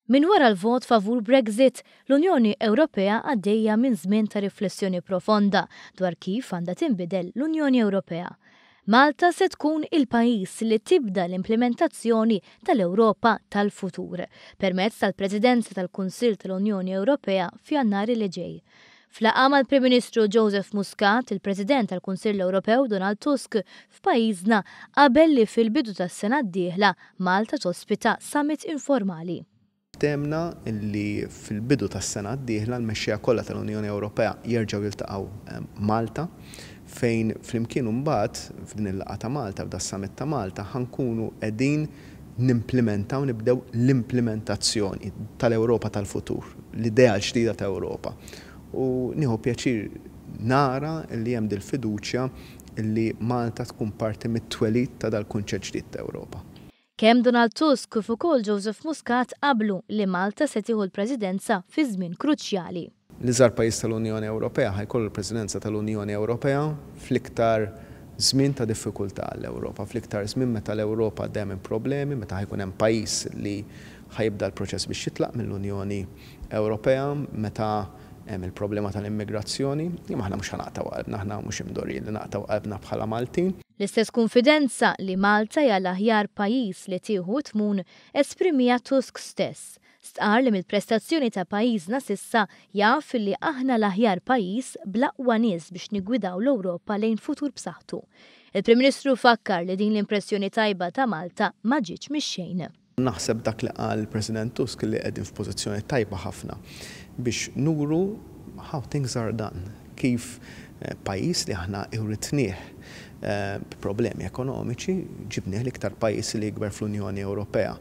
Min wara l-vot favur Brexit, l-Unjoni Ewropea għaddejja minn żmien ta' riflessjoni profonda dwar kif għandha tinbidel l-Unjoni Ewropea. Malta se tkun il-pajjiż li tibda l-implementazzjoni tal-Ewropa tal-futur permezz tal-Presidenza tal-Kunsill tal-Unjoni Ewropea f'Jannar li ġej. Flaqa mal-Prim Ministru Joseph Muscat, il-President tal-Kunsill Ewropew Donald Tusk f'pajjiżna qabel li fil-bidu tas-sena d-dieħla Malta tospita summit informali. Temna li fil-bidu tas-sena d-dieħla l-mexxejja kollha tal-Unjoni Ewropea jerġgħu jiltaqgħu Malta fejn flimkien mbagħad f'din il-laqgħa ta' Malta f'da summit ta' Malta ħankunu qegħdin nimplementaw nibdew l-implementazzjoni tal-Ewropa tal-futur, l-idea ġdida ta' Ewropa. U nieħu pjaċir nara li hemm dil-fiduċja li Malta tkun parti mit-twelid ta' dal-kunċett ġdid ta' Ewropa. Kemm Donald Tusk kif ukoll Joseph Muscat qablu li Malta se tieħu l-Presidenza fi żmien kruċjali. L-iżgħar pajjiż tal-Unjoni Ewropea ħajkollu l-Presidenza tal-Unjoni Ewropea fl-iktar żmien ta' diffikultà għall-Ewropa, fl-iktar żmien meta l-Ewropa dejjem problemi, meta ħajkun hemm pajjiż li ħajibda l-proċess biex jitlaq mill-Unjoni Ewropea, meta hemm il-problema tal-immigrazzjoni, imma aħna mhux ħanaqtaw qalbna, aħna mhux imdorrin li naqtaw qalbna bħala Maltin. L-istess konfidenza li Malta hija l-aħjar pajjiż li tieħu tmun esprimija Tusk stess. Stqar li mill-prestazzjoni ta' pajjiżna sissa jaf li aħna l-aħjar pajjiż bl-aqwa nies biex niggwidaw l-Ewropa lejn futur b'saħħtu. Il-Prim Ministru fakkar li din l-impressjoni tajba ta' Malta ma ġietx mix-xejn. Naħseb dak li qal President Tusk li qegħdin f'pożizzjoni tajba ħafna biex nuru how things are done, kif pajjiż li aħna iwritnieh problemi ekonomiċi ġibnieh l-iktar pajjiż li jikber fl-Unjoni Ewropea.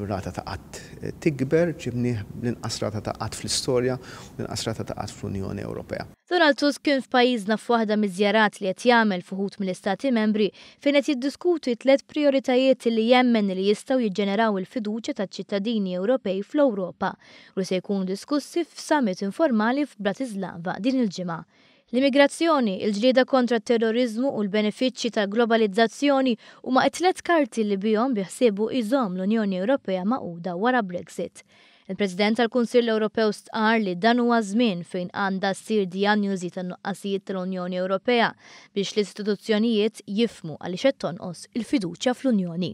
Rata ta' qatt tikber, ġibnieh l-inqas rata ta' qatt fl-istorja u l-inqas rata ta' qatt fl-Unjoni Ewropea. Donald Tusk kien f'pajjiżna f'waħda miż-żjarat li qed jagħmel fuħut mill-Istati Membri fejn qed jiddiskuti 3 prijoritajiet li jemmen li jistgħu jiġġeneraw il-fiduċja taċ-ċittadini Ewropej fl-Ewropa u se jkunu diskussi f'summit informali f'Bratislava din il-ġimgħa. L-immigrazzjoni, il-ġlieda kontra t-terrorizmu u l-benefiċċji tal-globalizzazzjoni huma t-tliet karti li bihom biħsiebu iżomm l-Unjoni Ewropea maquda wara Brexit. Il-President tal-Kunsill Ewropew stqar li dan huwa żmien fejn għandha ssir dijanjosi tan-nuqqasijiet tal-Unjoni Ewropea biex l-istituzzjonijiet jifhmu għaliex qed tonqos il-fiduċja fl-Unjoni.